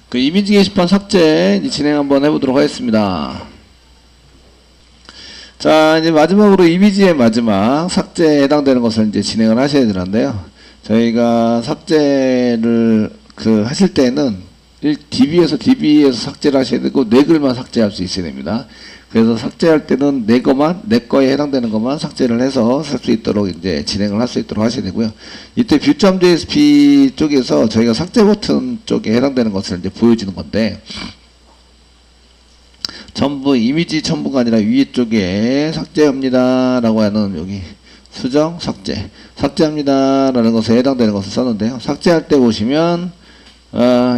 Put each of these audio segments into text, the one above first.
그 이미지 게시판 삭제 이제 진행 한번 해보도록 하겠습니다. 자, 이제 마지막으로 이미지의 마지막 삭제에 해당되는 것을 이제 진행을 하셔야 되는데요. 저희가 삭제를 하실 때는 DB에서 삭제를 하셔야 되고 내 글만 삭제할 수 있어야 됩니다. 그래서 삭제할 때는 내 거에 해당되는 것만 삭제를 해서 쓸 수 있도록 이제 진행을 할 수 있도록 하셔야 되고요. 이때 view.jsp 쪽에서 저희가 삭제 버튼 쪽에 해당되는 것을 이제 보여주는 건데, 전부 이미지 첨부가 아니라 위에 쪽에 삭제합니다 라고 하는 여기 수정 삭제합니다 라는 것에 해당되는 것을 썼는데요. 삭제할 때 보시면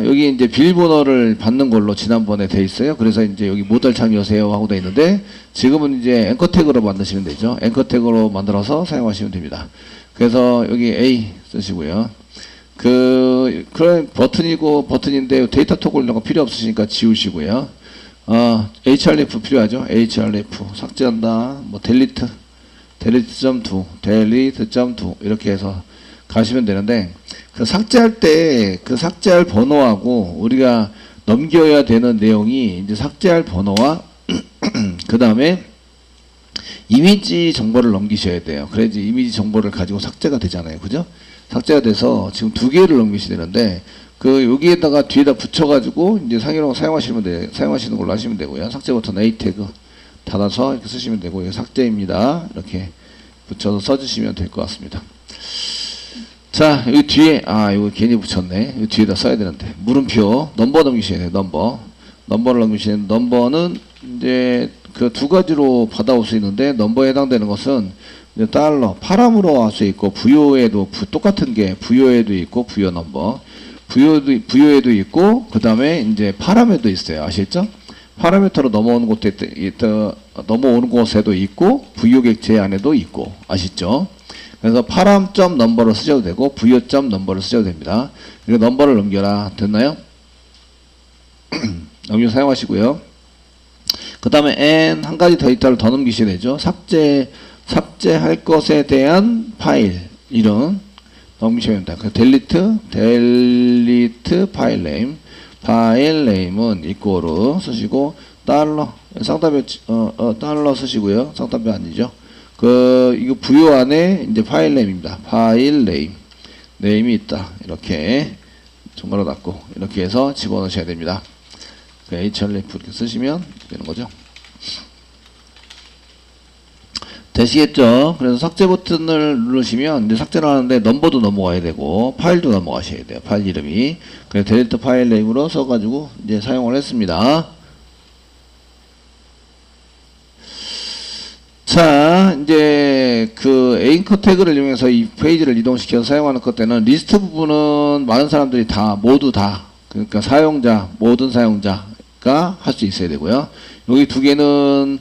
여기 이제 비밀번호를 받는 걸로 지난번에 돼 있어요. 그래서 이제 여기 모델 참여하세요 하고 돼 있는데, 지금은 이제 앵커 태그로 만드시면 되죠. 앵커 태그로 만들어서 사용하시면 됩니다. 그래서 여기 A 쓰시고요. 그런 버튼인데 데이터 토글 이런 거 필요 없으시니까 지우시고요. href 필요하죠. href 삭제한다. 뭐 delete.2 이렇게 해서 가시면 되는데, 그 삭제할 때 그 삭제할 번호하고 우리가 넘겨야 되는 내용이 이제 삭제할 번호와 그 다음에 이미지 정보를 넘기셔야 돼요. 그래야지 이미지 정보를 가지고 삭제가 되잖아요. 그죠? 삭제가 돼서 지금 두 개를 넘기셔야 되는데, 여기에다가 뒤에다 붙여가지고 이제 사용하시는 걸로 하시면 되고요. 삭제 버튼 A 태그 닫아서 이렇게 쓰시면 되고, 이거 삭제입니다. 이렇게 붙여서 써주시면 될 것 같습니다. 자, 여기 뒤에, 이거 괜히 붙였네. 여기 뒤에다 써야 되는데. 물음표, 넘버 넘기셔야 돼요, 넘버를 넘기셔야 되는데, 넘버는 이제 그 두 가지로 받아올 수 있는데, 넘버에 해당되는 것은 이제 달러, 파람으로 할 수 있고, 부여에도, 똑같은 게 부여에도 있고, 부여 넘버. 부여에도 있고, 그 다음에 이제 파람에도 있어요. 아시겠죠? 파라미터로 넘어오는 곳에도 있고, 부여 객체 안에도 있고, 아시죠? 그래서 파람.넘버를 넘버를 쓰셔도 되고 부여.넘버를 넘버를 쓰셔도 됩니다. 그리고 넘버를 넘겨라. 됐나요? 넘겨 사용하시고요. 그 다음에 n 한 가지 데이터를 더 넘기셔야 되죠. 삭제할 것에 대한 파일 이름 넘기셔야 됩니다. 그 delete 파일 네임은 equal 쓰시고 달러 쌍따옴표 달러 쓰시고요. 쌍따옴표 아니죠. 이거 부여 안에 이제 파일 네임입니다. 파일 네임이 있다. 이렇게 정말로 닫고 이렇게 해서 집어넣으셔야 됩니다. href 이렇게 쓰시면 되는 거죠. 되시겠죠? 그래서 삭제 버튼을 누르시면 이제 삭제를 하는데 넘버도 넘어가야 되고 파일도 넘어가셔야 돼요. 파일 이름이. 그래서 delete 파일 네임으로 써가지고 이제 사용을 했습니다. 자, 이제 앵커 태그를 이용해서 이 페이지를 이동시켜서 사용하는 것 때는 리스트 부분은 많은 사람들이 모두 다, 그러니까 모든 사용자가 할 수 있어야 되고요. 여기 두 개는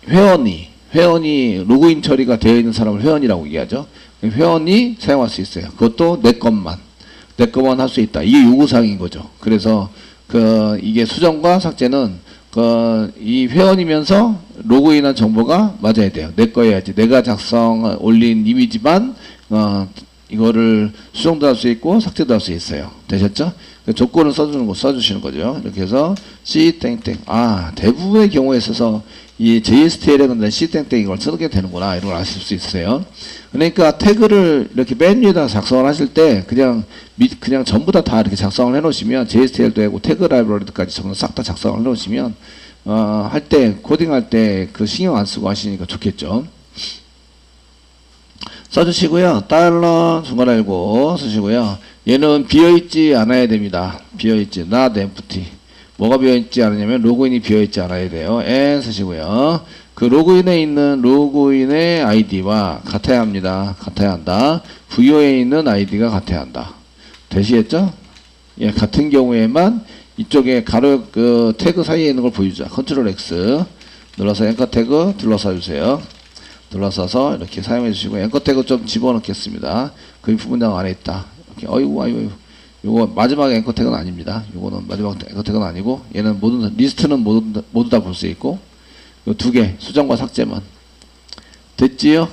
회원이 로그인 처리가 되어 있는 사람을 회원이라고 얘기하죠. 회원이 사용할 수 있어요. 그것도 내 것만 할 수 있다. 이게 요구사항인 거죠. 그래서 이게 수정과 삭제는 이 회원이면서 로그인한 정보가 맞아야 돼요. 내 거여야지. 내가 올린 이미지만 이거를 수정도 할 수 있고 삭제도 할 수 있어요. 되셨죠? 조건을 써주시는 거죠. 이렇게 해서 C-땡땡. 대부분의 경우에 있어서 이 JSTL에는 C-땡땡 이걸 쓰게 되는구나. 이런 걸 아실 수 있어요. 그러니까 태그를 이렇게 맨 위에다 작성을 하실 때 그냥 전부 다 이렇게 작성을 해 놓으시면 JSTL도 하고 태그 라이브러리까지 전부 싹 다 작성을 해 놓으시면 코딩할 때 신경 안 쓰고 하시니까 좋겠죠. 써주시고요. 달러 중괄호 알고 쓰시고요. 얘는 비어있지 않아야 됩니다. 비어있지 not empty. 뭐가 비어있지 않으냐면 로그인이 비어있지 않아야 돼요. n 쓰시고요. 로그인에 있는 로그인의 아이디와 같아야 합니다. 같아야 한다. 부여에 있는 아이디가 같아야 한다. 되시겠죠? 예, 같은 경우에만 이쪽에 태그 사이에 있는 걸 보여주자. 컨트롤 X 눌러서 앵커 태그 둘러싸 주세요. 둘러싸서 이렇게 사용해 주시고, 앵커 태그 좀 집어넣겠습니다. 부분장 안에 있다. 이렇게 아이고 요거 마지막 앵커 태그는 아닙니다. 요거는 마지막 앵커 태그는 아니고, 얘는 리스트는 모두 다 볼 수 있고, 요 두 개 수정과 삭제만 됐지요?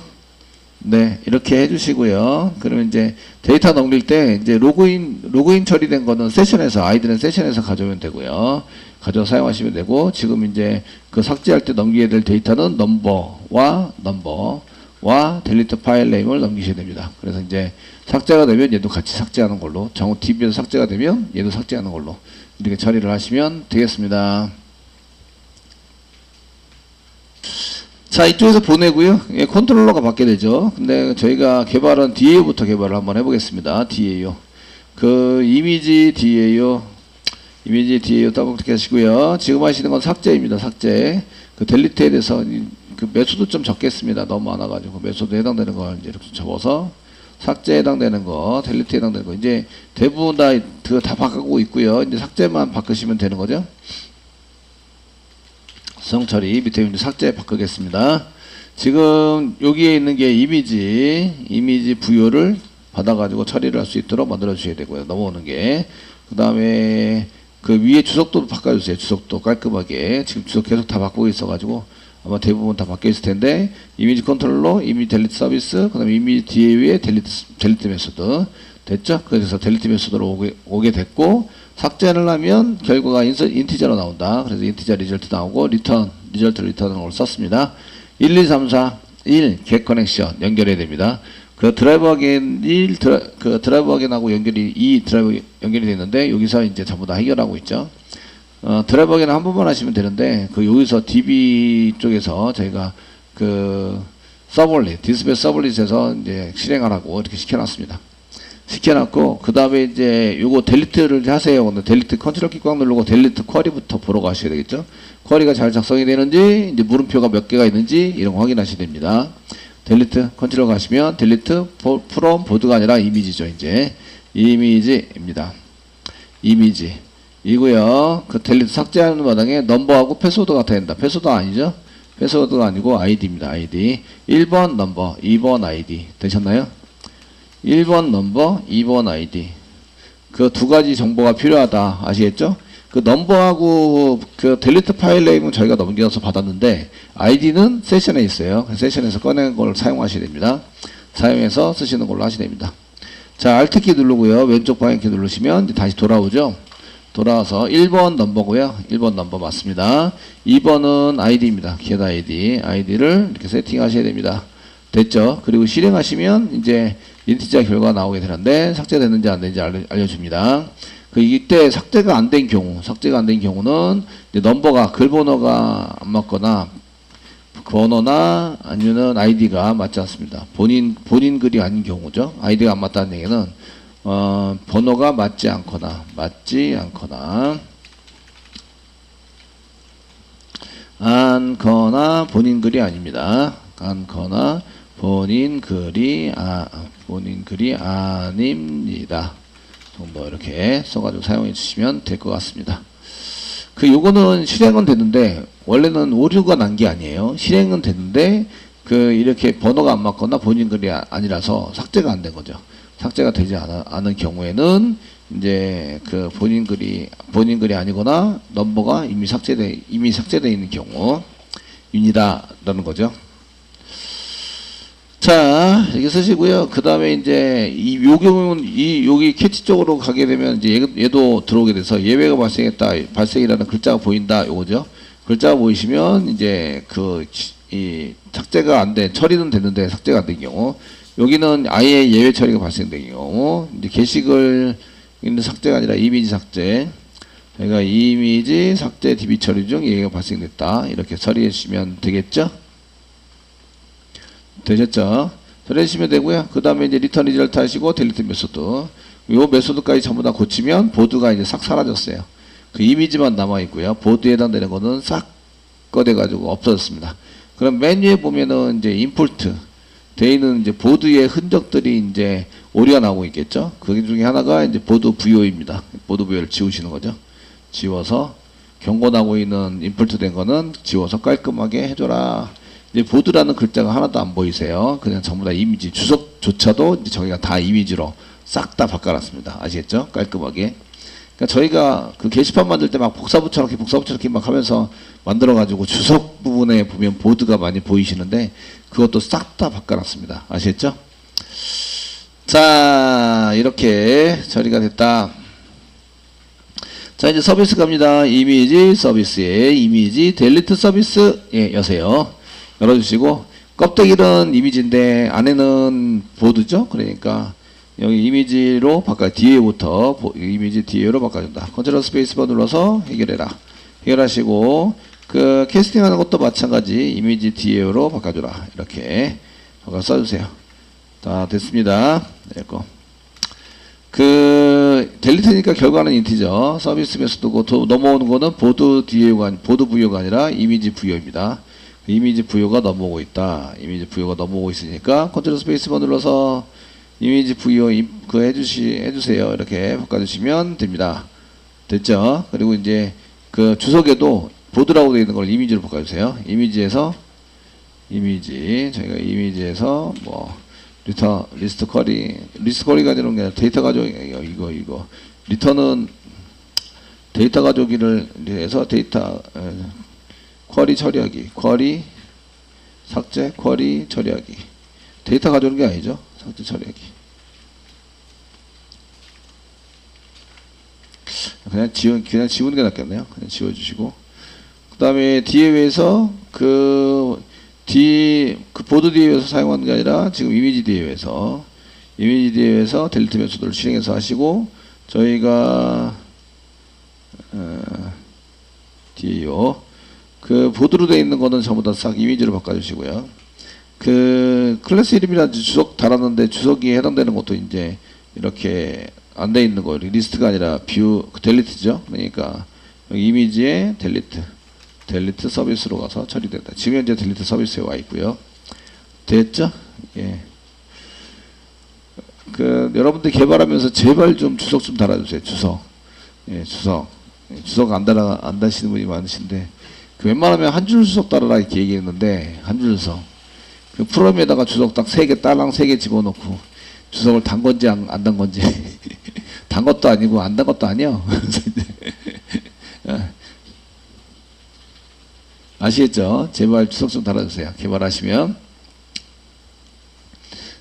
네, 이렇게 해주시고요. 그러면 이제 데이터 넘길 때 이제 로그인 처리된 거는 세션에서, 아이디는 세션에서 가져오면 되고요. 가져와 사용하시면 되고, 지금 이제 그 삭제할 때 넘기게 될 데이터는 넘버와 델리트 파일 네임을 넘기셔야 됩니다. 그래서 이제 삭제가 되면 얘도 같이 삭제하는 걸로, 정우 DB에서 삭제가 되면 얘도 삭제하는 걸로 이렇게 처리를 하시면 되겠습니다. 자, 이쪽에서 보내고요. 예, 컨트롤러가 받게 되죠. 근데 저희가 개발은 DAU부터 개발을 한번 해보겠습니다. DAU. 그 이미지 DAU 더블 클릭 하시고요. 지금 하시는 건 삭제입니다. 삭제. 그 델리트에 대해서 그 매수도 좀 적겠습니다. 너무 많아가지고 매수도 해당되는 걸 이제 이렇게 접어서 삭제에 해당되는 거, 델리트에 해당되는 거 이제 대부분 다 바꾸고 있고요. 이제 삭제만 바꾸시면 되는 거죠. 수정 처리 밑에 이제 삭제 바꾸겠습니다. 지금 여기에 있는 게 이미지 부여를 받아가지고 처리를 할 수 있도록 만들어 주셔야 되고요. 넘어오는 게. 그 다음에 그 위에 주석도 바꿔주세요. 주석도 깔끔하게. 지금 주석 계속 다 바꾸고 있어가지고 아마 대부분 다 바뀌어 있을 텐데, 이미지 컨트롤러, 이미지 델리트 서비스, 그 다음에 이미지 DAU의 델리트 메소드. 됐죠? 그래서 델리트 메소드로 오게 됐고, 삭제를 하면 결과가 인티저로 나온다. 그래서 인티저 리절트 나오고, 리턴을 썼습니다. 1, 2, 3, 4, 1, get connection 연결해야 됩니다. 그 드라이브 하겐하고 이 드라이브 연결이 되는데, 여기서 이제 전부 다 해결하고 있죠. 드라이브 하겐은 한 번만 하시면 되는데, 그 여기서 DB 쪽에서 저희가 그 디스플레이 서블릿에서 이제 실행하라고 이렇게 시켜놨습니다. 시켜놨고, 그 다음에 이제 요거 델리트를 하세요. 근데 델리트 컨트롤 키 꽉 누르고 델리트 쿼리부터 보러 가셔야 되겠죠. 쿼리가 잘 작성이 되는지, 이제 물음표가 몇 개가 있는지 이런 거 확인하셔야 됩니다. 델리트 컨트롤 가시면 델리트 프롬 보드가 아니라 이미지죠. 이제 이미지입니다. 이고요. 그 델리트 삭제하는 마당에 넘버하고 패스워드가 같아야 된다. 패스워드 아니죠? 패스워드가 아니고 아이디입니다. 아이디 1번 넘버 2번 아이디 되셨나요? 1번 넘버 2번 아이디 그 두 가지 정보가 필요하다. 아시겠죠? 그 넘버하고 그 델리트 파일 네임은 저희가 넘겨서 받았는데, 아이디는 세션에 있어요. 세션에서 꺼낸 걸 사용하셔야 됩니다. 사용해서 쓰시는 걸로 하셔야 됩니다. 자, Alt키 누르고요. 왼쪽 방향키 누르시면 이제 다시 돌아오죠. 돌아와서 1번 넘버고요. 1번 넘버 맞습니다. 2번은 아이디입니다. get 아이디를 이렇게 세팅하셔야 됩니다. 됐죠? 그리고 실행하시면 이제 인티저 결과가 나오게 되는데, 삭제됐는지 안 됐는지 알려줍니다. 그 이때 삭제가 안 된 경우는 이제 넘버가 글 번호가 안 맞거나 번호나 아니면은 아이디가 맞지 않습니다. 본인 글이 아닌 경우죠. 아이디가 안 맞다는 얘기는 번호가 맞지 않거나 본인 글이 아닙니다. 본인 글이 아닙니다. 정도 이렇게 써가지고 사용해 주시면 될 것 같습니다. 요거는 실행은 됐는데, 원래는 오류가 난 게 아니에요. 실행은 됐는데, 이렇게 번호가 안 맞거나 본인 글이 아니라서 삭제가 안 된 거죠. 삭제가 되지 않은 경우에는, 이제 본인 글이 아니거나, 넘버가 이미 삭제되어 있는 경우입니다라는 거죠. 자, 이렇게 쓰시고요. 그 다음에 이제 요 경우는 여기 캐치 쪽으로 가게 되면 이제 얘도 들어오게 돼서 예외가 발생이라는 글자가 보인다. 요거죠. 글자가 보이시면 이제 이 삭제가 안 된, 처리는 됐는데 삭제가 안 된 경우, 여기는 아예 예외 처리가 발생된 경우, 이제 게시글 있는 삭제가 아니라 이미지 삭제. 저희가 이미지 삭제 DB 처리 중 예외가 발생됐다. 이렇게 처리해 주시면 되겠죠? 되셨죠? 처리하시면 되고요. 그 다음에 이제 리턴 리절트 하시고 델리트 메소드. 요 메소드까지 전부 다 고치면 보드가 이제 싹 사라졌어요. 그 이미지만 남아있고요. 보드에 해당되는 거는 싹 꺼내가지고 없어졌습니다. 그럼 맨 위에 보면은 이제 인풋 돼 있는 이제 보드의 흔적들이 이제 오류가 나오고 있겠죠? 그 중에 하나가 이제 보드 VO입니다. 보드 VO를 지우시는 거죠. 지워서 경고 나고 있는 인풋 된 거는 지워서 깔끔하게 해줘라. 이제 보드라는 글자가 하나도 안 보이세요. 그냥 전부 다 이미지, 주석조차도 이제 저희가 다 이미지로 싹 다 바꿔놨습니다. 아시겠죠? 깔끔하게. 그러니까 저희가 그 게시판 만들 때 막 복사 붙여넣기 막 하면서 만들어가지고 주석 주석 부분에 보면 보드가 많이 보이시는데 그것도 싹 다 바꿔놨습니다. 아시겠죠? 자, 이렇게 처리가 됐다. 자, 이제 서비스 갑니다. 이미지 서비스에 이미지 델리트 서비스 여세요. 열어주시고 껍데기는 이미지인데 안에는 보드죠. 그러니까 여기 이미지로 바꿔 DA부터 이미지 DA로 바꿔준다. 컨트롤 스페이스바 눌러서 해결해라. 해결하시고 그 캐스팅하는 것도 마찬가지 이미지 DA로 바꿔주라. 이렇게 바꿔 써주세요. 다 됐습니다. 됐고. 그 델리트니까 결과는 인티저 서비스 메소드고 넘어오는 거는 보드 부여가 아니라 이미지 부여입니다. 이미지 부여가 넘어오고 있다. 이미지 부여가 넘어오고 있으니까 컨트롤 스페이스바 눌러서 이미지 부여 해주세요. 이렇게 바꿔주시면 됩니다. 됐죠? 그리고 이제 그 주석에도 보드라고 되어 있는 걸 이미지로 바꿔주세요. 이미지에서 저희가 이미지에서 뭐 리스트 쿼리가 되는 게 아니라 데이터 가족 이거 리턴은 데이터 가족이를 해서 데이터 쿼리 처리하기 쿼리 삭제 쿼리 처리하기 데이터 가져오는 게 아니죠. 삭제 처리하기 그냥 지우는 게 낫겠네요. 그냥 지워주시고 그 다음에 DA에서 그 보드 DA에서 사용하는 게 아니라 지금 이미지 DA에서 델리트 메소드를 실행해서 하시고 저희가 DA요 그 보드로 되어 있는 거는 전부 다 싹 이미지로 바꿔주시고요. 그 클래스 이름이나 주석 달았는데 주석이 해당되는 것도 이제 이렇게 안 돼 있는 거 리스트가 아니라 뷰 델리트죠. 그러니까 여기 이미지에 델리트 서비스로 가서 처리된다. 지금 현재 델리트 서비스에 와 있고요. 됐죠? 예. 그 여러분들 개발하면서 제발 좀 주석 좀 달아주세요. 주석. 예, 주석 안 다시는 분이 많으신데 그 웬만하면 한 줄 주석 달아라 이렇게 얘기했는데 한 줄 주석. 그 프롬에다가 주석 딱 3개 딸랑 3개 집어넣고 주석을 단 건지 안 단 건지 단 것도 아니고 안 단 것도 아니요. 아시겠죠? 제발 주석 좀 달아주세요. 개발하시면.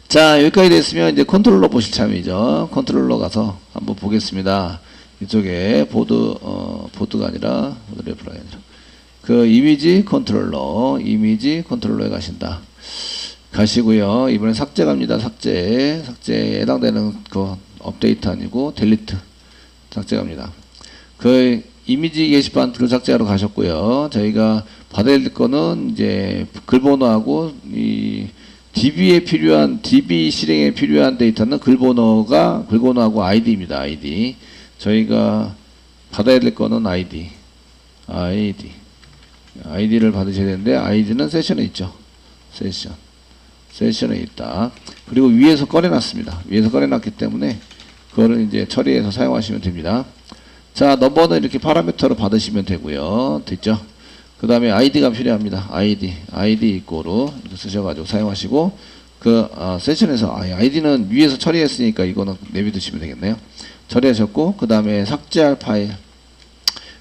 자, 여기까지 됐으면 이제 컨트롤러 보실 참이죠. 컨트롤러 가서 한번 보겠습니다. 이쪽에 보드가 아니라, 그 이미지 컨트롤러에 가신다. 가시고요. 이번엔 삭제 갑니다. 삭제에 해당되는 그 업데이트 아니고 델리트. 삭제 갑니다. 그 이미지 게시판 글 삭제하러 가셨고요. 저희가 받아야 될 거는 이제 글번호하고 이 DB 실행에 필요한 데이터는 글번호하고 ID입니다. ID. 저희가 받아야 될 거는 ID를 받으셔야 되는데 ID는 세션에 있죠. 세션에 있다. 그리고 위에서 꺼내놨습니다. 위에서 꺼내놨기 때문에 그거를 이제 처리해서 사용하시면 됩니다. 자, 넘버는 이렇게 파라미터로 받으시면 되고요. 됐죠? 그 다음에 ID가 필요합니다. ID 이꼬로 이렇게 쓰셔가지고 사용하시고 세션에서 ID는 위에서 처리했으니까 이거는 내비두시면 되겠네요. 처리하셨고 그 다음에 삭제할 파일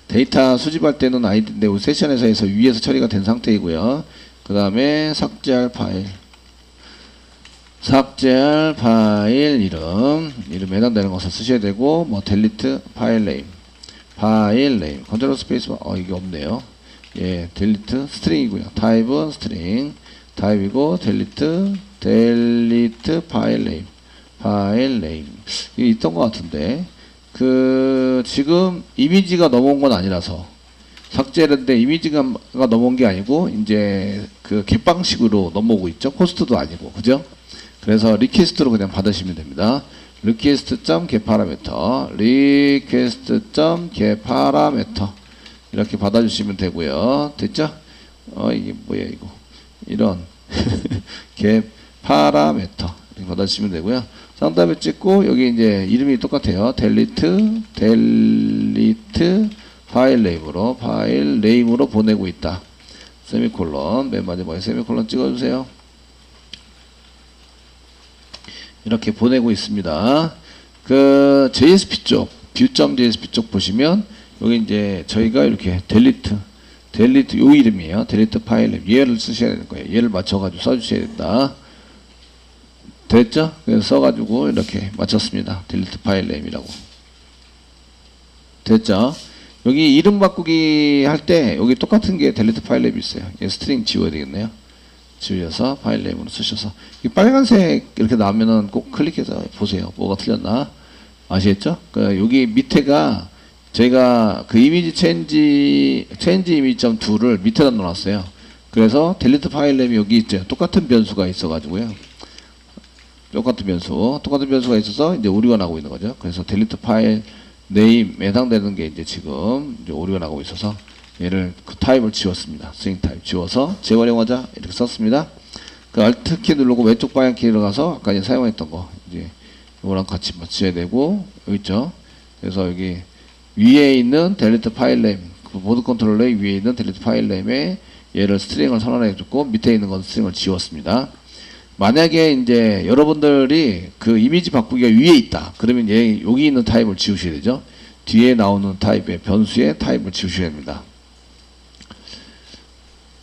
데이터 수집할 때는 ID인데 우리 세션에서 해서 위에서 처리가 된 상태이고요. 그 다음에 삭제할 파일 이름 해당되는 것을 쓰셔야 되고 뭐 델리트 파일 네임 컨트롤 스페이스 이게 없네요. 예, 델리트 스트링이고요. 타입은 스트링 타입이고 델리트 파일 네임 이게 있던 것 같은데 그 지금 이미지가 넘어온 건 아니라서 삭제했는데 이미지가 넘어온 게 아니고 이제 그 겟방식으로 넘어오고 있죠. 호스트도 아니고 그죠? 그래서 리퀘스트로 그냥 받으시면 됩니다. request.getParameter 이렇게 받아주시면 되고요. 됐죠? 이게 뭐야 이거 이런 getParameter 이렇게 받아주시면 되고요. 상단에 찍고 여기 이제 이름이 똑같아요. delete 파일 네임으로 보내고 있다. 세미콜론 맨 마지막에 세미콜론 찍어주세요. 이렇게 보내고 있습니다. 그 JSP 쪽 뷰.jsp 쪽 보시면 여기 이제 저희가 이렇게 델리트 델리트 요 이름이에요. 델리트 파일 네임. 얘를 쓰셔야 되는 거예요. 얘를 맞춰가지고 써주셔야 된다. 됐죠? 그래서 써가지고 이렇게 맞췄습니다. 델리트 파일 네임이라고. 됐죠? 여기 이름 바꾸기 할 때 여기 똑같은 게 델리트 파일 네임이 있어요. 얘 스트링 지워야 되겠네요. 지우셔서 파일 네임으로 쓰셔서 이 빨간색 이렇게 나오면은 꼭 클릭해서 보세요. 뭐가 틀렸나? 아시겠죠? 그 여기 밑에가 저희가 그 이미지 체인지 이미지.2를 밑에다 넣어놨어요. 그래서 델리트 파일 네임이 여기 있죠. 똑같은 변수가 있어가지고요. 똑같은 변수가 있어서 이제 오류가 나고 있는 거죠. 그래서 델리트 파일 네임에 해당되는 게 이제 지금 이제 오류가 나고 있어서 얘를 그 타입을 지웠습니다. 스트링 타입 지워서 재활용하자 이렇게 썼습니다. 그 Alt 키 누르고 왼쪽 방향 키 들어가서 아까 이제 사용했던 거 이제 이거랑 같이 맞춰야 되고 여기 있죠. 그래서 여기 위에 있는 델리트 파일 네임 그 보드 컨트롤러의 위에 있는 델리트 파일 네임에 얘를 스트링을 선언해 줬고 밑에 있는 건 스트링을 지웠습니다. 만약에 이제 여러분들이 그 이미지 바꾸기가 위에 있다. 그러면 얘 여기 있는 타입을 지우셔야 되죠. 뒤에 나오는 타입의 변수의 타입을 지우셔야 됩니다.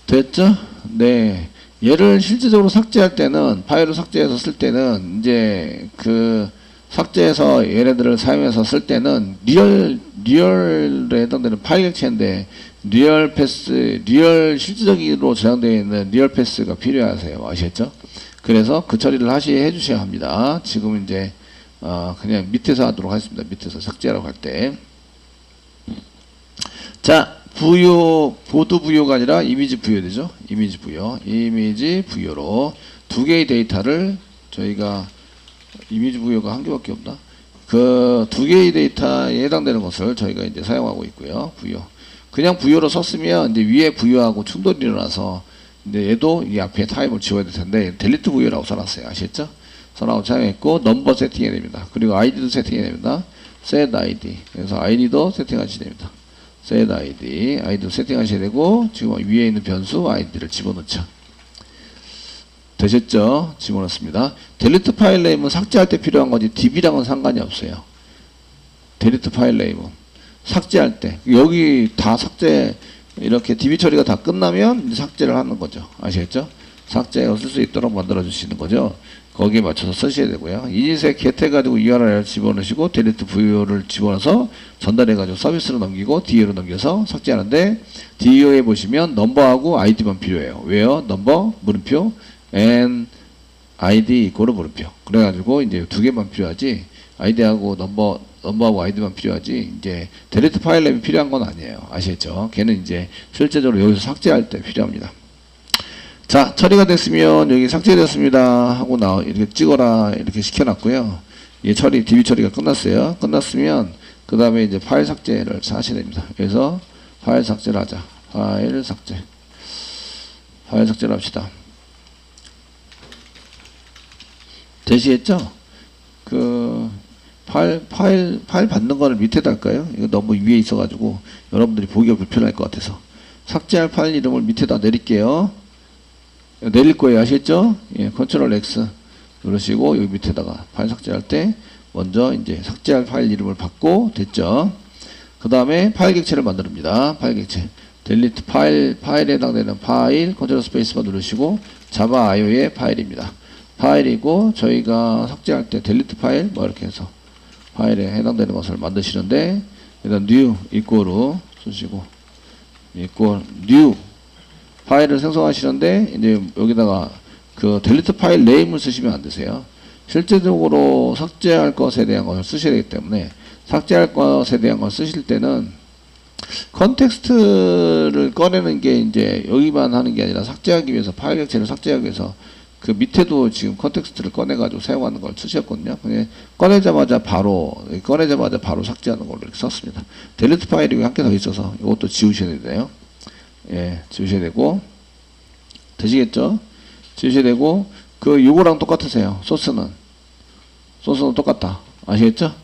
됐죠? 네. 얘를 실질적으로 삭제할 때는 파일을 삭제해서 쓸 때는 이제 그 삭제해서 얘네들을 사용해서 쓸 때는 리얼에 해당되는 파일 객체인데 리얼 실질적으로 저장되어 있는 리얼 패스가 필요하세요. 아시겠죠? 그래서 그 처리를 해 주셔야 합니다. 지금 이제 그냥 밑에서 하도록 하겠습니다. 밑에서 삭제하라고 할 때. 자, 보드 부여가 아니라 이미지 부여 되죠. 이미지 부여로 두 개의 데이터를 저희가 이미지 부여가 한 개밖에 없나? 그 두 개의 데이터에 해당되는 것을 저희가 이제 사용하고 있고요. 부여. 그냥 부여로 썼으면 이제 위에 부여하고 충돌이 일어나서 근데 얘도 이 앞에 타입을 지워야 될 텐데 델리트 부여라고 써놨어요. 아시겠죠? 써놨고 사용했고 넘버 세팅해야 됩니다. 그리고 아이디도 세팅해야 됩니다. set id. 그래서 아이디도 세팅하셔야 됩니다. set 아이디도 세팅하셔야 되고 지금 위에 있는 변수 아이디를 집어넣죠. 되셨죠? 집어넣습니다. 델리트 파일 네임은 삭제할 때 필요한 거지 db랑은 상관이 없어요. 델리트 파일 네임은 삭제할 때 여기 다 삭제 이렇게 db 처리가 다 끝나면 이제 삭제를 하는 거죠. 아시겠죠? 삭제해서 쓸 수 있도록 만들어 주시는 거죠. 거기에 맞춰서 쓰셔야 되고요. 이니색 get 해가지고 URL 집어넣으시고 델리트 부여를 집어넣어서 전달해가지고 서비스로 넘기고 DO로 넘겨서 삭제하는데 DO에 보시면 넘버하고 아이디만 필요해요. 왜요? 넘버 물음표 and ID 이꼬르 물음표. 그래가지고 이제 두 개만 필요하지 아이디하고 넘버하고 아이디만 필요하지 이제 델리트 파일 네임이 필요한 건 아니에요. 아시겠죠? 걔는 이제 실제적으로 여기서 삭제할 때 필요합니다. 자, 처리가 됐으면 여기 삭제됐습니다 하고 이렇게 찍어라 이렇게 시켜놨고요. 이 DB 처리가 끝났어요. 끝났으면 그 다음에 이제 파일 삭제를 하셔야 됩니다. 그래서 파일 삭제를 하자. 파일 삭제를 합시다. 되시겠죠? 그 파일 받는 거를 밑에다 할까요? 이거 너무 위에 있어가지고 여러분들이 보기가 불편할 것 같아서 삭제할 파일 이름을 밑에다 내릴게요. 내릴 거예요. 아시겠죠? 예, 컨트롤 X 누르시고 여기 밑에다가 파일 삭제할 때 먼저 이제 삭제할 파일 이름을 받고 됐죠? 그 다음에 파일 객체를 만듭니다. 파일 객체 델리트 파일에 해당되는 파일 컨트롤 스페이스바 누르시고 자바 IO의 파일입니다. 파일이고 저희가 삭제할 때 델리트 파일 뭐 이렇게 해서 파일에 해당되는 것을 만드시는데 일단 new 이꼬르 쓰시고 이꼬르 new 파일을 생성하시는데 이제 여기다가 그 델리트 파일 네임을 쓰시면 안 되세요. 실제적으로 삭제할 것에 대한 것을 쓰셔야 되기 때문에 삭제할 것에 대한 걸 쓰실 때는 컨텍스트를 꺼내는 게 이제 여기만 하는 게 아니라 삭제하기 위해서 파일 객체를 삭제하기 위해서 그 밑에도 지금 컨텍스트를 꺼내가지고 사용하는 걸 쓰셨거든요. 근데 꺼내자마자 바로 삭제하는 걸로 이렇게 썼습니다. 델리트 파일이 한 개 더 있어서 이것도 지우셔야 돼요. 예, 지우셔야 되고 되시겠죠? 지우셔야 되고 요거랑 똑같으세요. 소스는 똑같다. 아시겠죠?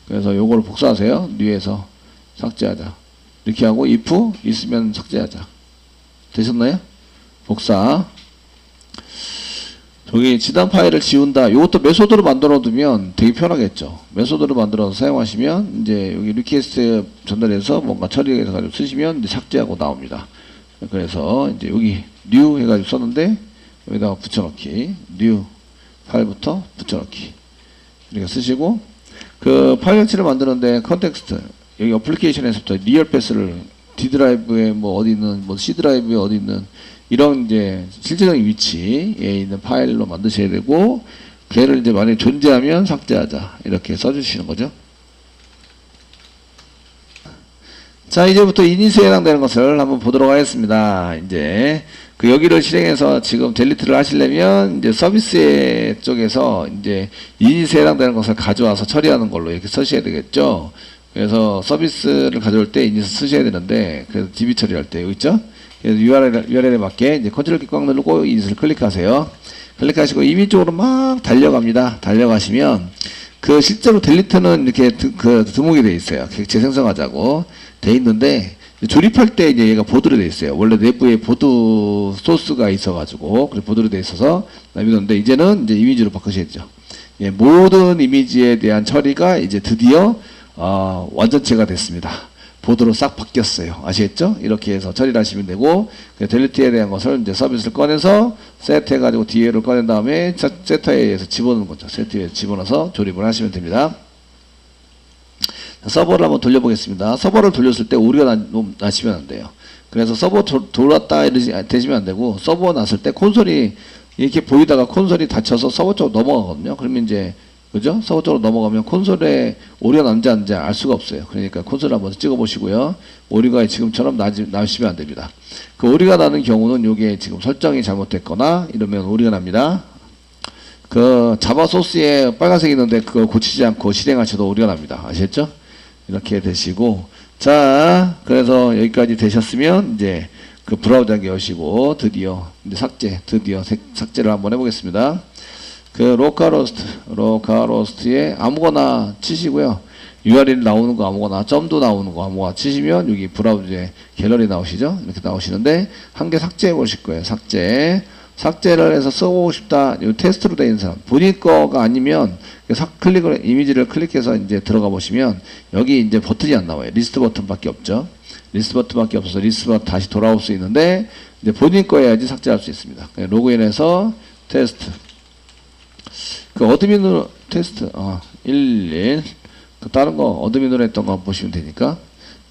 그래서 요거를 복사하세요. new에서 삭제하자. 이렇게 하고 if 있으면 삭제하자. 되셨나요? 복사. 저기 지단 파일을 지운다. 이것도 메소드로 만들어 두면 되게 편하겠죠. 메소드로 만들어서 사용하시면 이제 여기 리퀘스트 전달해서 뭔가 처리해서 가지고 쓰시면 이제 삭제하고 나옵니다. 그래서 이제 여기 new 해가지고 썼는데 여기다가 붙여넣기, new 파일부터 붙여넣기 이렇게 쓰시고, 그 파일 형체를 만드는데 컨텍스트 여기 어플리케이션에서부터 리얼 패스를 D 드라이브에 뭐 어디 있는, 뭐 C 드라이브에 어디 있는 이런 이제 실제적인 위치에 있는 파일로 만드셔야 되고, 걔를 이제 만약에 존재하면 삭제하자 이렇게 써주시는 거죠. 자, 이제부터 이니스에 해당되는 것을 한번 보도록 하겠습니다. 이제 그 여기를 실행해서 지금 델리트를 하시려면 이제 서비스 쪽에서 이제 이니스에 해당되는 것을 가져와서 처리하는 걸로 이렇게 쓰셔야 되겠죠. 그래서 서비스를 가져올 때 이니스 쓰셔야 되는데, 그래서 DB 처리할 때 여기 있죠. 그래서 URL에 맞게 이제 컨트롤 키 꽉 누르고 이니스를 클릭하세요. 클릭하시고 이미 쪽으로 막 달려갑니다. 달려가시면 그 실제로 델리트는 이렇게 드목이 돼 있어요. 재생성하자고 돼 있는데, 조립할 때 이제 얘가 보드로 돼 있어요. 원래 내부에 보드 소스가 있어가지고, 그래 보드로 돼 있어서 남겨놓는데, 이제는 이제 이미지로 바꾸셔야죠. 예, 모든 이미지에 대한 처리가 이제 드디어 완전체가 됐습니다. 보드로 싹 바뀌었어요. 아시겠죠? 이렇게 해서 처리를 하시면 되고, 델리트에 대한 것을 이제 서비스를 꺼내서 세트 해가지고 DA를 꺼낸 다음에 세터에 의해서 집어넣는 거죠. 세트에 집어넣어서 조립을 하시면 됩니다. 서버를 한번 돌려보겠습니다. 서버를 돌렸을 때 오류가 나시면 안 돼요. 그래서 서버 돌았다 되시면 안 되고, 서버 났을 때 콘솔이 이렇게 보이다가 콘솔이 닫혀서 서버 쪽으로 넘어가거든요. 그러면 이제 그죠? 서버 쪽으로 넘어가면 콘솔에 오류가 남지 않는지 알 수가 없어요. 그러니까 콘솔을 한번 찍어 보시고요. 오류가 지금처럼 나시면 안 됩니다. 그 오류가 나는 경우는 요게 지금 설정이 잘못됐거나 이러면 오류가 납니다. 그 자바 소스에 빨간색이 있는데 그거 고치지 않고 실행하셔도 오류가 납니다. 아시겠죠? 이렇게 되시고, 자, 그래서 여기까지 되셨으면 이제 그 브라우저에 여시고 드디어 이제 드디어 삭제를 한번 해보겠습니다. 그 로컬호스트에 아무거나 치시고요. URL 나오는 거 아무거나, 점도 나오는 거 아무거나 치시면 여기 브라우저에 갤러리 나오시죠? 이렇게 나오시는데 한 개 삭제해 보실 거예요. 삭제를 해서 써보고 싶다. 이 테스트로 되어 있는 사람. 본인 거가 아니면 이미지를 클릭해서 이제 들어가 보시면 여기 이제 버튼이 안 나와요. 리스트 버튼밖에 없죠. 리스트 버튼밖에 없어서 리스트 버튼 다시 돌아올 수 있는데, 이제 본인 거여야지 삭제할 수 있습니다. 로그인해서 테스트. 그 어드민으로 테스트 11 그 다른 거 어드민으로 했던 거 보시면 되니까.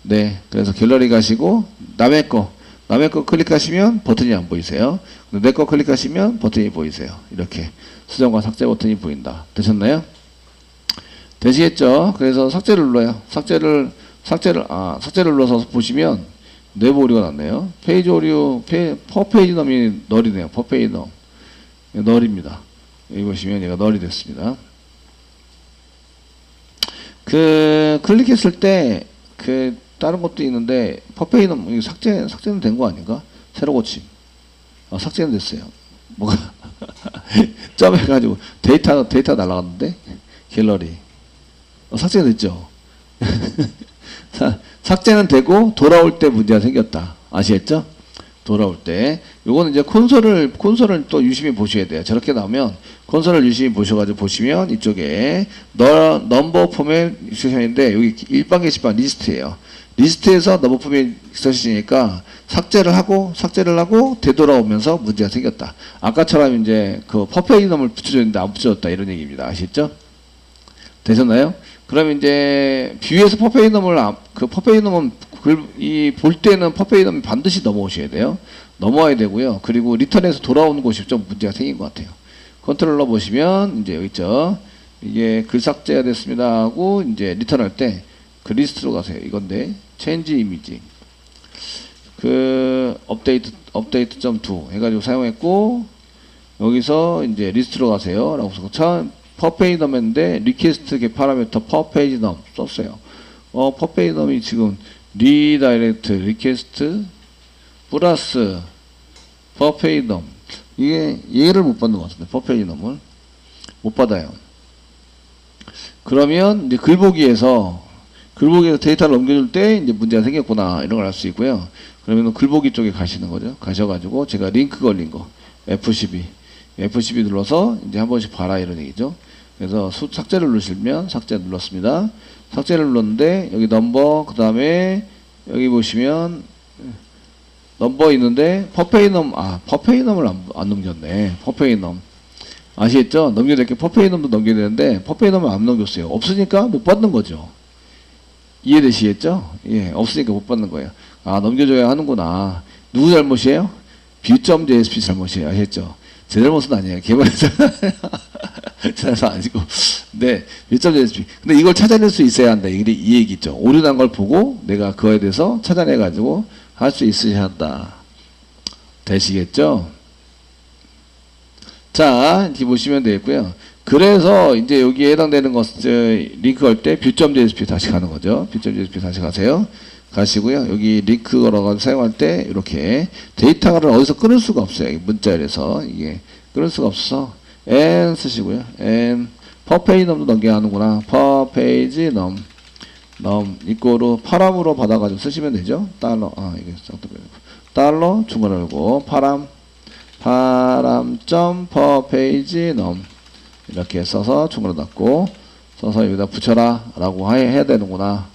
네, 그래서 갤러리 가시고 남의 거 클릭하시면 버튼이 안 보이세요. 내 거 클릭하시면 버튼이 보이세요. 이렇게 수정과 삭제 버튼이 보인다. 되셨나요? 되시겠죠? 그래서 삭제를 눌러요. 삭제를 눌러서 보시면 내부 오류가 났네요. 페이지 오류, 퍼페이지 넘이 널이네요. 퍼페이지 넘 널입니다. 여기 보시면 얘가 널이 됐습니다. 그 클릭했을 때 그 다른 것도 있는데 퍼페이는 삭제는 된 거 아닌가? 새로 고침. 삭제는 됐어요. 뭐가 점 해가지고 데이터 날라갔는데 갤러리 삭제는 됐죠. 삭제는 되고 돌아올 때 문제가 생겼다. 아시겠죠? 돌아올 때 요거는 이제 콘솔을 또 유심히 보셔야 돼요. 저렇게 나오면 콘솔을 유심히 보셔가지고 보시면 이쪽에 넘버 포맷 익스텐션인데 여기 일반 게시판 리스트예요. 리스트에서 넘버 포맷 익스텐션이니까 삭제를 하고 되돌아오면서 문제가 생겼다. 아까처럼 이제 그 퍼페이지 넘을 붙여줬는데 안 붙여줬다 이런 얘기입니다. 아시죠? 되셨나요? 그럼 이제 뷰에서 퍼페이지 넘을 볼 때는 퍼페이지 넘이 반드시 넘어오셔야 돼요. 넘어와야 되고요. 그리고 리턴에서 돌아오는 곳이 좀 문제가 생긴 것 같아요. 컨트롤러 보시면 이제 여기 있죠. 이게 글 삭제가 됐습니다 하고 이제 리턴할 때 그 리스트로 가세요. 이건데 체인지 이미지 그 업데이트 점 2 해가지고 사용했고, 여기서 이제 리스트로 가세요 라고 해서 참 퍼페이지 넘인데 리퀘스트 게 파라미터 퍼페이지 넘 썼어요. 퍼페이지 넘이 지금 리다이렉트 리퀘스트 플러스 퍼페이지 넘, 이게 얘를 못 받는 것 같은데 퍼페이지 넘을 못 받아요. 그러면 이제 글보기에서 데이터를 넘겨줄 때 이제 문제가 생겼구나 이런 걸 알 수 있고요. 그러면 글보기 쪽에 가시는 거죠. 가셔가지고 제가 링크 걸린 거 F12 눌러서 이제 한 번씩 봐라 이런 얘기죠. 그래서 삭제를 누르시면 삭제 눌렀습니다. 삭제를 눌렀는데 여기 넘버 그 다음에 여기 보시면 넘버 있는데 퍼페이넘을 안 넘겼네. 퍼페이넘 아시겠죠? 넘겨야 될 게 퍼페이넘도 넘겨야 되는데 퍼페이넘을 안 넘겼어요. 없으니까 못 받는 거죠. 이해되시겠죠? 예, 없으니까 못 받는 거예요. 아, 넘겨줘야 하는구나. 누구 잘못이에요? view.jsp 잘못이에요. 아시겠죠? 제 잘못은 아니에요. 개발자 제 잘못 아니고. 네, view.jsp. 근데 이걸 찾아낼 수 있어야 한다. 이 얘기죠. 오류난 걸 보고 내가 그거에 대해서 찾아내가지고 할 수 있으셔야 한다. 되시겠죠? 자, 이렇게 보시면 되겠고요. 그래서 이제 여기에 해당되는 것, 링크 걸 때 view.jsp 다시 가는 거죠. view.jsp 다시 가세요. 가시고요. 여기 링크 걸어가지고 사용할 때 이렇게 데이터를 어디서 끊을 수가 없어요. 문자열에서 이게 끊을 수가 없어서 n 쓰시고요. n 퍼페이지 넘도 넘겨야 하는구나. 퍼페이지 넘 이거로 파람으로 받아가지고 쓰시면 되죠. 달러 이게 달러 중괄호 열고 파람 점 퍼페이지 넘 이렇게 써서 중괄호 닫고 써서 여기다 붙여라 라고 해야 되는구나.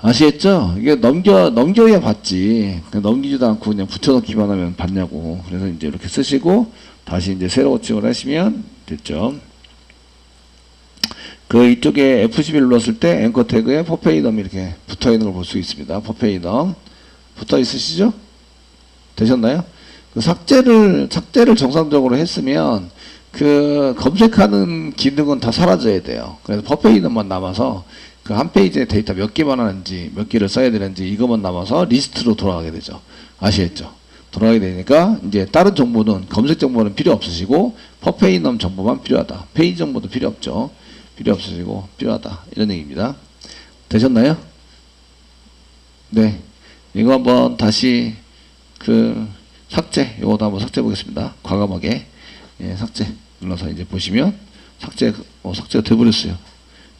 아시겠죠? 이게 넘겨야 받지. 그냥 넘기지도 않고 그냥 붙여넣기만 하면 받냐고. 그래서 이제 이렇게 쓰시고 다시 이제 새로 고침을 하시면 됐죠. 그 이쪽에 F11 눌렀을 때 앵커 태그에 퍼페이넘 이렇게 붙어 있는 걸 볼 수 있습니다. 퍼페이넘 붙어 있으시죠? 되셨나요? 그 삭제를 정상적으로 했으면 그 검색하는 기능은 다 사라져야 돼요. 그래서 퍼페이넘만 남아서 그 한 페이지에 데이터 몇 개만 하는지 몇 개를 써야 되는지 이것만 남아서 리스트로 돌아가게 되죠. 아시겠죠? 돌아가게 되니까 이제 다른 정보는 검색 정보는 필요 없으시고 퍼페이넘 정보만 필요하다. 페이지 정보도 필요 없죠. 필요 없으시고 필요하다. 이런 얘기입니다. 되셨나요? 네. 이거 한번 다시 그 삭제 요거도 한번 삭제해 보겠습니다. 과감하게 예, 삭제 눌러서 이제 보시면 삭제가 돼버렸어요.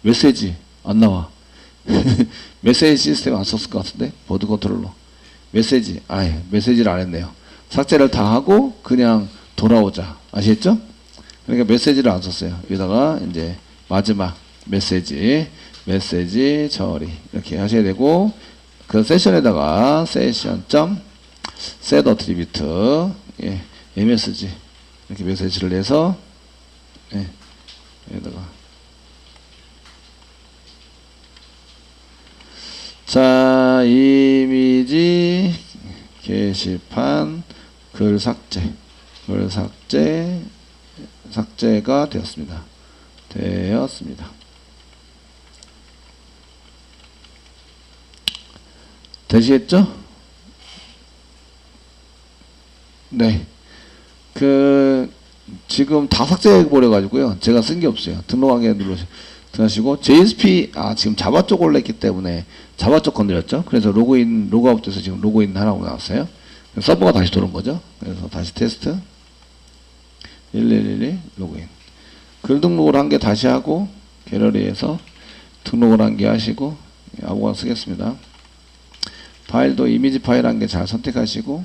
메시지 안 나와. 메시지 시스템 안 썼을 것 같은데 보드 컨트롤러 메시지를 안 했네요. 삭제를 다 하고 그냥 돌아오자. 아시겠죠? 그러니까 메시지를 안 썼어요. 여기다가 이제 마지막 메시지 처리 이렇게 하셔야 되고 그 세션에다가 set attribute MSG 이렇게 메시지를 내서 여기다가 자 이미지 게시판 글 삭제가 되었습니다. 되시겠죠? 네. 지금 다 삭제해 버려 가지고요. 제가 쓴 게 없어요. 등록하게 들어가시고 JSP 지금 자바 쪽 올렸기 때문에 자바 쪽 건드렸죠. 그래서 로그아웃 돼서 지금 로그인 하라고 나왔어요. 서버가 다시 돌아온 거죠. 그래서 다시 테스트 1111 로그인. 글 등록을 한 개 다시 하고 갤러리에서 등록을 한 개 하시고 아무거나 쓰겠습니다. 파일도 이미지 파일 한 개 잘 선택하시고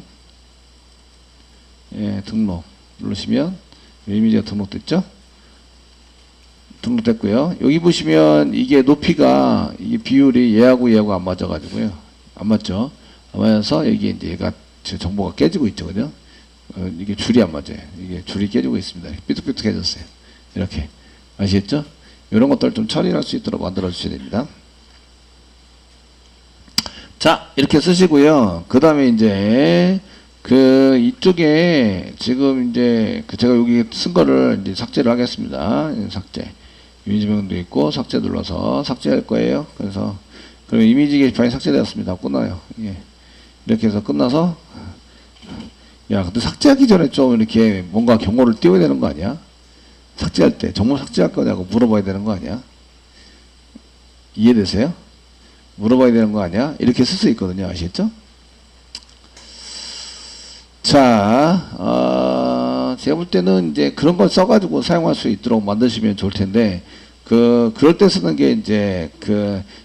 등록 누르시면 이미지가 등록됐죠? 등록됐고요. 여기 보시면 이게 높이가 이게 비율이 얘하고 안 맞아 가지고요. 안 맞죠? 안 맞아서 여기 이제 얘가 정보가 깨지고 있죠. 그죠? 이게 줄이 안 맞아요. 이게 줄이 깨지고 있습니다. 삐뚤삐뚤해졌어요. 이렇게 아시겠죠? 이런 것들 좀 처리할 수 있도록 만들어 주셔야 됩니다. 자 이렇게 쓰시고요. 그 다음에 이제 이쪽에 지금 이제 제가 여기 쓴 거를 이제 삭제를 하겠습니다. 삭제 이미지명도 있고 삭제 눌러서 삭제할 거예요. 그래서 그럼 이미지 게시판이 삭제되었습니다. 끝나요. 이렇게 해서 끝나서 근데 삭제하기 전에 좀 이렇게 뭔가 경고를 띄워야 되는 거 아니야? 삭제할 때 정말 삭제할 거냐고 물어봐야 되는 거 아니야? 이해되세요? 물어봐야 되는 거 아니야? 이렇게 쓸 수 있거든요. 아시겠죠? 자, 제가 볼 때는 이제 그런 걸 써가지고 사용할 수 있도록 만드시면 좋을 텐데, 그럴 때 쓰는 게 이제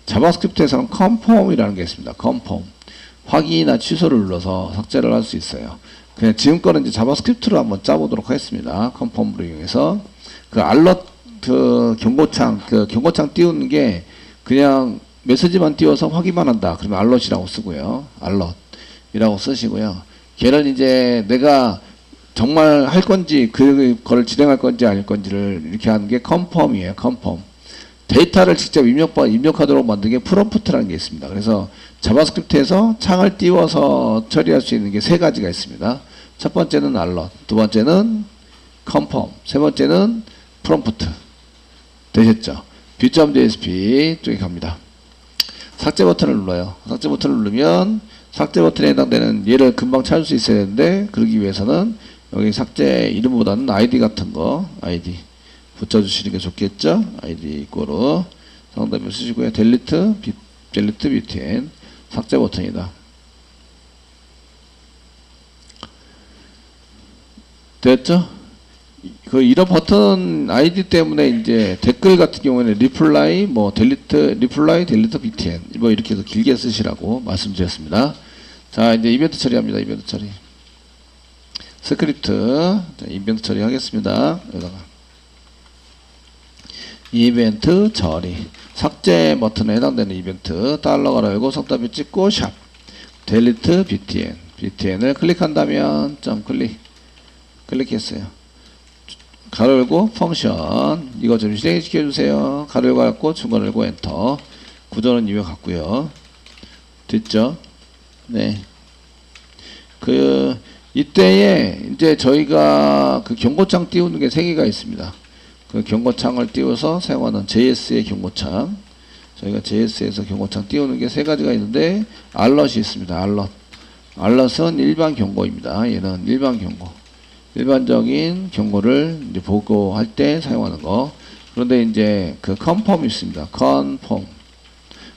자바스크립트에서는 컨펌이라는 게 있습니다. 컨펌. 확인이나 취소를 눌러서 삭제를 할 수 있어요. 그냥 지금 거는 이제 자바스크립트로 한번 짜보도록 하겠습니다. 컨펌으로 이용해서. 알럿, 경고창 띄우는 게 그냥 메시지만 띄워서 확인만 한다. 그러면 알럿이라고 쓰고요. 알럿. 이라고 쓰시고요. 걔를 이제 내가 정말 할 건지 그거를 진행할 건지 아닐 건지를 이렇게 하는 게 컨펌이에요. 컨펌. 데이터를 직접 입력하도록 만든 게 프롬프트라는 게 있습니다. 그래서 자바스크립트에서 창을 띄워서 처리할 수 있는 게 세 가지가 있습니다. 첫 번째는 알럿, 두 번째는 컨펌, 세 번째는 프롬프트. 되셨죠? view.jsp 쪽에 갑니다. 삭제 버튼을 눌러요. 삭제 버튼을 누르면 삭제 버튼에 해당되는 얘를 금방 찾을 수 있어야 되는데, 그러기 위해서는 여기 삭제 이름보다는 아이디 같은 거, 아이디 붙여주시는 게 좋겠죠? 아이디 이꼬르 상담을 쓰시고요. 델리트 btn 삭제 버튼이다. 됐죠? 이런 버튼 아이디 때문에 이제 댓글 같은 경우에는 리플라이 델리트 btn 뭐 이렇게 해서 길게 쓰시라고 말씀드렸습니다. 자, 이제 이벤트 처리합니다. 이벤트 처리. 스크립트. 자, 이벤트 처리하겠습니다. 여기다가 이벤트 처리. 삭제 버튼에 해당되는 이벤트 달러가로 열고 성답을 찍고 샵 델리트 btn을 클릭한다면 점 클릭했어요. 가로 열고 펑션 이거 좀 실행시켜 주세요. 가로 열고 갖고 중괄호 열고 엔터. 구조는 이외 같고요. 됐죠? 네. 이때에 이제 저희가 그 경고창 띄우는 게 세 개가 있습니다. 그 경고창을 띄워서 사용하는 JS의 경고창. 저희가 JS에서 경고창 띄우는 게 세 가지가 있는데, 알럿이 있습니다. 알럿은 일반 경고입니다. 얘는 일반 경고. 일반적인 경고를 이제 보고할 때 사용하는 거. 그런데 이제 그 컨펌이 있습니다.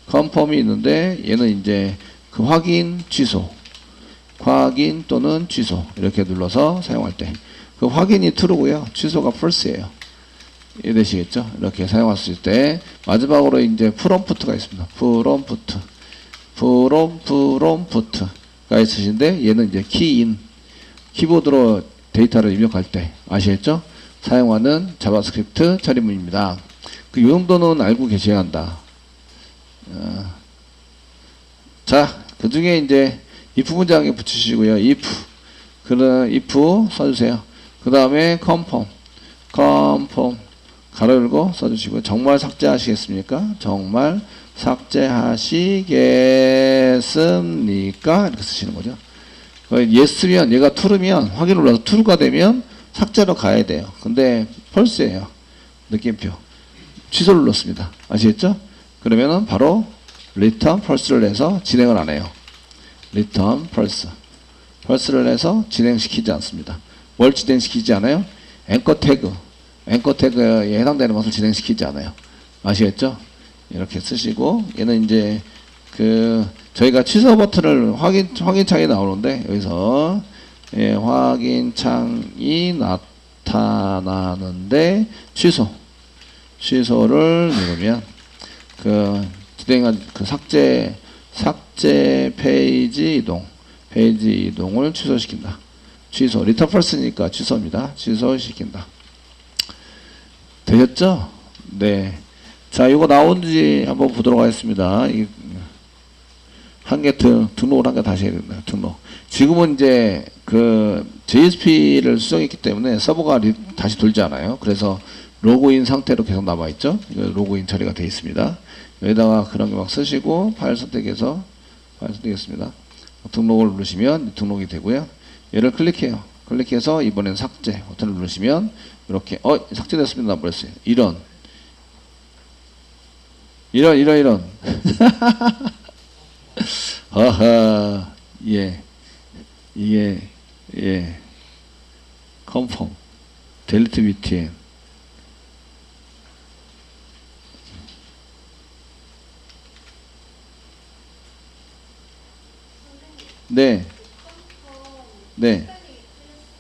컨펌이 있는데, 얘는 이제 그 확인 또는 취소 이렇게 눌러서 사용할 때 그 확인이 true고요. 취소가 false예요. 이해되시겠죠? 이렇게 사용할 수 있을 때 마지막으로 이제 프롬프트가 있습니다. 프롬프트가 있으신데, 얘는 이제 키보드로 데이터를 입력할 때 아시겠죠? 사용하는 자바스크립트 처리문입니다. 이 정도는 알고 계셔야 한다. 자, 그 중에 이제 if 문장에 붙이시고요. if 써주세요. 그 다음에 confirm 가로 열고 써주시고요. 정말 삭제하시겠습니까? 정말 삭제하시겠습니까? 이렇게 쓰시는 거죠. yes면 얘가 true면 확인 눌러서 true가 되면 삭제로 가야 돼요. 근데 false예요. 느낌표. 취소 눌렀습니다. 아시겠죠? 그러면은 바로 return false를 해서 진행을 안 해요. return false를 해서 진행시키지 않습니다. 뭘 진행시키지 않아요? 앵커 태그에 해당되는 것을 진행시키지 않아요. 아시겠죠? 이렇게 쓰시고, 얘는 이제 저희가 취소 버튼을 확인창이 나오는데, 여기서 확인창이 나타나는데 취소를 누르면 진행한 삭제 페이지 이동을 취소시킨다. 리턴 펄스니까 취소입니다. 취소시킨다. 되셨죠? 네. 자, 이거 나온지 한번 보도록 하겠습니다. 등록을 한 개 다시 해야 된다. 등록. 지금은 이제 JSP를 수정했기 때문에 서버가 다시 돌지 않아요. 그래서 로그인 상태로 계속 남아있죠. 로그인 처리가 되어 있습니다. 여기다가 그런 게 막 쓰시고 파일 선택했습니다. 등록을 누르시면 등록이 되고요. 얘를 클릭해서 이번엔 삭제 버튼을 누르시면 이렇게 삭제됐습니다. 나버렸어요. 이런 아하, 이게 confirm delete btn 네.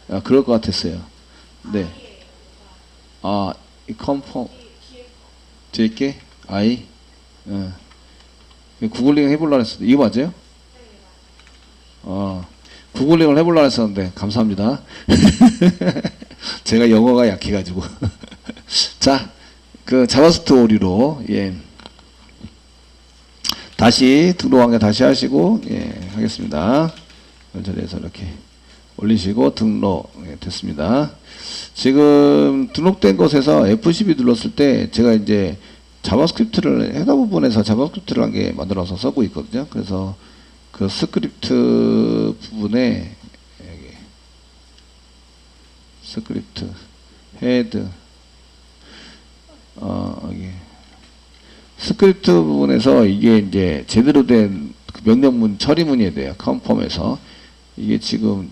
아, 그럴 것 같았어요. 네. 아, 이 confirm 뒤에 게 I. 구글링 해보려고 했었는데, 이거 맞아요? 구글링을 해보려고 했었는데, 감사합니다. 제가 영어가 약해가지고. 자, 자바스크립트 오류로, 다시 등록한 게 다시 하시고, 하겠습니다. 이 자리에서 이렇게 올리시고 등록 됐습니다. 지금 등록된 곳에서 F12 눌렀을 때 제가 이제 자바스크립트를 헤더 부분에서 자바스크립트를 한 개 만들어서 쓰고 있거든요. 그래서 그 스크립트 부분에 여기 스크립트 헤드 여기 스크립트 부분에서 이게 이제 제대로 된 명령문 처리문이 돼요. 컨펌에서 이게 지금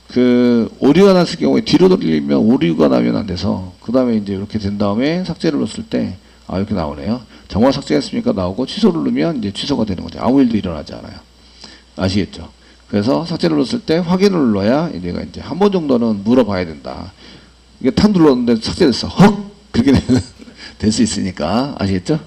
그 오류가 났을 경우에 뒤로 돌리면 오류가 나면 안 돼서 그 다음에 이제 이렇게 된 다음에 삭제를 눌렀을 때 이렇게 나오네요. 정화 삭제했습니까 나오고 취소를 누르면 이제 취소가 되는 거죠. 아무 일도 일어나지 않아요. 아시겠죠? 그래서 삭제를 눌렀을 때 확인을 눌러야 얘가 이제 한 번 정도는 물어봐야 된다. 이게 탁 눌렀는데 삭제됐어. 헉! 그렇게 될 수 있으니까 아시겠죠?